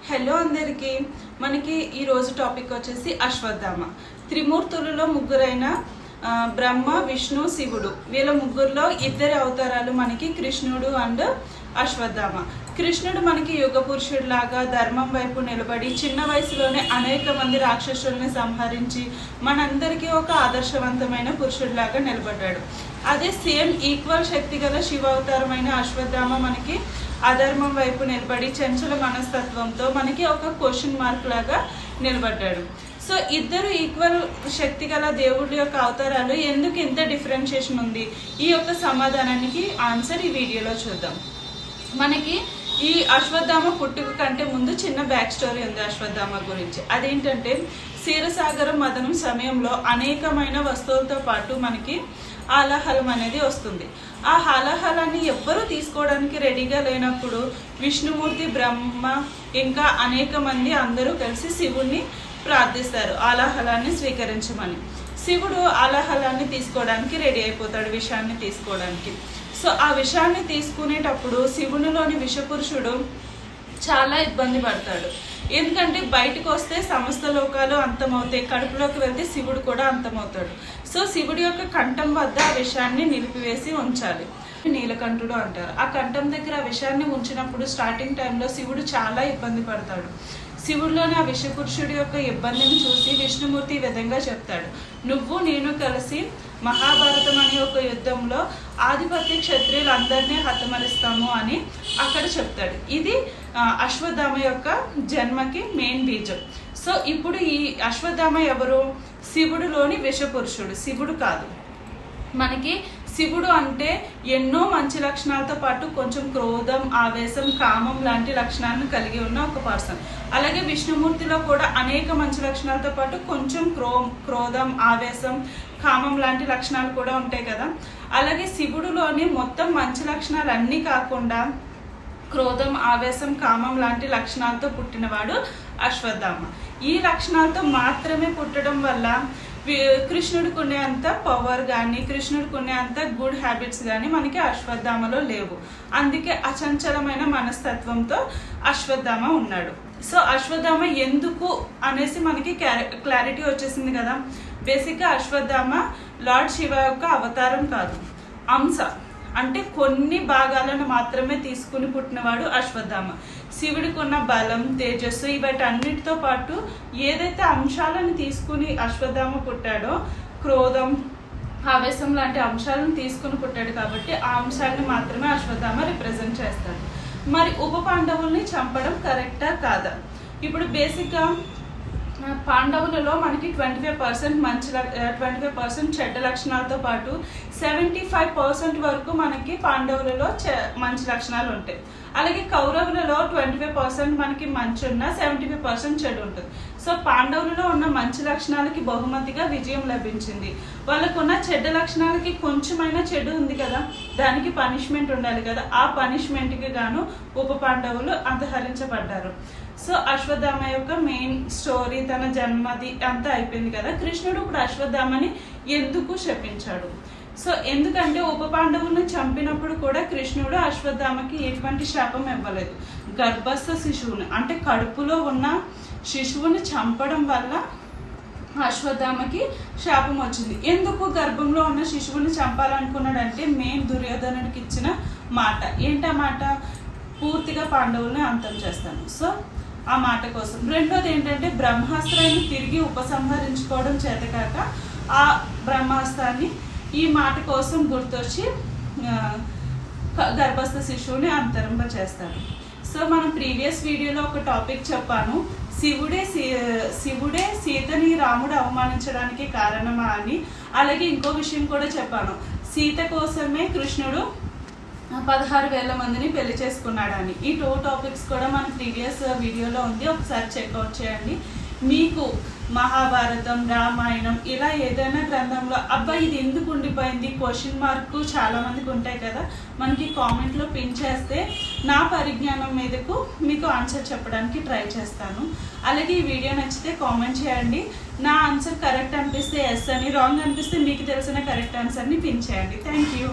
Hello అందరికీ మనకి ఈ రోజు టాపిక్ వచ్చేసి అశ్వత్థామ. త్రిమూర్తులలో ముగ్గురైన బ్రహ్మ, విష్ణు, శివుడు, వీళ్ళ ముగ్గురులో ఇద్దరు అవతారాలు మనకి కృష్ణుడు అండ్ అశ్వత్థామ. కృష్ణుడు మనకి యుగ పురుషుడిలాగా ధర్మం వైపు నిలబడి చిన్న వయసులోనే అనేక మంది రాక్షసుల్ని సంహరించి మనందరికీ ఒక ఆదర్శవంతమైన పురుషుడిలాగా నిలబడ్డాడు. అదే సేమ్ ఈక్వల్ శక్తి గల శివ అవతారమైన అశ్వత్థామ మనకి అధర్మం వైపు నిలబడి చంచల మనస్తత్వంతో మనకి ఒక క్వశ్చన్ మార్క్ లాగా నిలబడ్డాడు. సో ఇద్దరు ఈక్వల్ శక్తి గల దేవుడి యొక్క అవతారాలు ఎందుకు ఇంత డిఫరెన్షియేషన్ ఉంది? ఈ యొక్క సమాధానానికి ఆన్సర్ ఈ వీడియోలో చూద్దాం. మనకి ఈ అశ్వత్థామ పుట్టుక కంటే ముందు చిన్న బ్యాక్ స్టోరీ ఉంది అశ్వత్థామ గురించి. అదేంటంటే క్షీరసాగర మదనం సమయంలో అనేకమైన వస్తువులతో పాటు మనకి హాలాహలం అనేది వస్తుంది. ఆ హాలాహలాన్ని ఎవ్వరూ తీసుకోవడానికి రెడీగా లేనప్పుడు విష్ణుమూర్తి, బ్రహ్మ ఇంకా అనేక మంది అందరూ కలిసి శివుణ్ణి ప్రార్థిస్తారు హాలాహలాన్ని స్వీకరించమని. శివుడు హాలాహలాన్ని తీసుకోవడానికి రెడీ అయిపోతాడు, విషాన్ని తీసుకోవడానికి. సో ఆ విషాన్ని తీసుకునేటప్పుడు శివునిలోని విషపురుషుడు చాలా ఇబ్బంది పడతాడు. ఎందుకంటే బయటకు వస్తే సమస్త లోకాలు అంతమవుతాయి, కడుపులోకి వెళ్తే శివుడు కూడా అంతమవుతాడు. సో శివుడి యొక్క కంఠం వద్ద ఆ విషాన్ని నిలిపివేసి ఉంచాలి, నీలకంఠుడు అంటారు. ఆ కంఠం దగ్గర ఆ విషాన్ని ఉంచినప్పుడు స్టార్టింగ్ టైంలో శివుడు చాలా ఇబ్బంది పడతాడు. శివుడిలోని ఆ విషపురుషుడి యొక్క ఇబ్బందిని చూసి విష్ణుమూర్తి ఈ విధంగా చెప్తాడు, నువ్వు నేను కలిసి మహాభారతం అనే ఒక యుద్ధంలో ఆధిపత్య క్షత్రియులందరినీ హతమరుస్తాము అని అక్కడ చెప్తాడు. ఇది అశ్వత్థామ యొక్క జన్మకి మెయిన్ బీజం. సో ఇప్పుడు ఈ అశ్వత్థామ ఎవరు? శివుడిలోని విషపురుషుడు, శివుడు కాదు. మనకి శివుడు అంటే ఎన్నో మంచి లక్షణాలతో పాటు కొంచెం క్రోధం, ఆవేశం, కామం లాంటి లక్షణాలను కలిగి ఉన్న ఒక పర్సన్. అలాగే విష్ణుమూర్తిలో కూడా అనేక మంచి లక్షణాలతో పాటు కొంచెం క్రోధం, ఆవేశం, కామం లాంటి లక్షణాలు కూడా ఉంటాయి కదా. అలాగే శివుడులోని మొత్తం మంచి లక్షణాలు అన్నీ కాకుండా క్రోధం, ఆవేశం, కామం లాంటి లక్షణాలతో పుట్టినవాడు అశ్వత్థామ. ఈ లక్షణాలతో మాత్రమే పుట్టడం వల్ల కృష్ణుడికి ఉండే అంత పవర్ కానీ కృష్ణుడికి ఉండే అంత గుడ్ హ్యాబిట్స్ కానీ మనకి అశ్వత్థామలో లేవు. అందుకే అచంచలమైన మనస్తత్వంతో అశ్వత్థామ ఉన్నాడు. సో అశ్వత్థామ ఎందుకు అనేసి మనకి క్లారిటీ వచ్చేసింది కదా. బేసిక్గా అశ్వత్థామ లార్డ్ శివ యొక్క అవతారం కాదు, అంశ. అంటే కొన్ని భాగాలను మాత్రమే తీసుకుని పుట్టినవాడు అశ్వత్థామ. శివుడికి ఉన్న బలం, తేజస్సు వీటన్నిటితో పాటు ఏదైతే అంశాలను తీసుకుని అశ్వత్థామ పుట్టాడో, క్రోధం, ఆవేశం లాంటి అంశాలను తీసుకుని పుట్టాడు కాబట్టి ఆ అంశాలను మాత్రమే అశ్వత్థామ రిప్రజెంట్ చేస్తాడు. మరి ఉప పాండవుల్ని చంపడం కరెక్టా కాదా? ఇప్పుడు బేసిక్గా పాండవులలో మనకి 25% మంచి 25% చెడ్డ లక్షణాలతో పాటు 75% వరకు మనకి పాండవులలో మంచి లక్షణాలు ఉంటాయి. అలాగే కౌరవులలో 25% మనకి మంచి ఉన్న 75% చెడు ఉంటుంది. సో పాండవులలో ఉన్న మంచి లక్షణాలకి బహుమతిగా విజయం లభించింది. వాళ్ళకున్న చెడ్డ లక్షణాలకి కొంచెమైనా చెడు ఉంది కదా, దానికి పనిష్మెంట్ ఉండాలి కదా. ఆ పనిష్మెంట్కి గాను ఉప పాండవులు అంతహరించబడ్డారు. సో అశ్వత్థామ యొక్క మెయిన్ స్టోరీ, తన జన్మది అంతా అయిపోయింది కదా. కృష్ణుడు ఇప్పుడు అశ్వత్థామని ఎందుకు శపించాడు? సో ఎందుకంటే ఉప పాండవులను చంపినప్పుడు కూడా కృష్ణుడు అశ్వత్థామకి ఎటువంటి శాపం ఇవ్వలేదు. గర్భస్థ శిశువుని అంటే కడుపులో ఉన్న శిశువుని చంపడం వల్ల అశ్వత్థామకి శాపం వచ్చింది. ఎందుకు గర్భంలో ఉన్న శిశువుని చంపాలనుకున్నాడంటే మెయిన్ దుర్యోధనుడికి ఇచ్చిన మాట. ఏంటా మాట? పూర్తిగా పాండవుల్ని అంతం చేస్తాను. సో ఆ మాట కోసం. రెండోది ఏంటంటే బ్రహ్మాస్త్రాన్ని తిరిగి ఉపసంహరించుకోవడం చేతకాక ఆ బ్రహ్మాస్త్రాన్ని ఈ మాట కోసం గుర్తొచ్చి గర్భస్థ శిశువుని అంతరింప చేస్తాడు. సో మనం ప్రీవియస్ వీడియోలో ఒక టాపిక్ చెప్పాను, శివుడే సీతని రాముడు అవమానించడానికి కారణమా అని. అలాగే ఇంకో విషయం కూడా చెప్పాను, సీత కోసమే కృష్ణుడు 16,000 మందిని పెళ్లి చేసుకున్నాడని. ఈ 2 టాపిక్స్ కూడా మన ప్రీవియస్ వీడియోలో ఉంది, ఒకసారి చెక్అవుట్ చేయండి. మీకు మహాభారతం, రామాయణం ఇలా ఏదైనా గ్రంథంలో అబ్బా ఇది ఎందుకు ఉండిపోయింది క్వశ్చన్ మార్క్ చాలా మందికి ఉంటాయి కదా, మనకి కామెంట్లో పిన్ చేస్తే నా పరిజ్ఞానం మీదకు మీకు ఆన్సర్ చెప్పడానికి ట్రై చేస్తాను. అలాగే ఈ వీడియో నచ్చితే కామెంట్ చేయండి. నా ఆన్సర్ కరెక్ట్ అనిపిస్తే ఎస్ అని, రాంగ్ అనిపిస్తే మీకు తెలిసిన కరెక్ట్ ఆన్సర్ని పిన్ చేయండి. Thank you.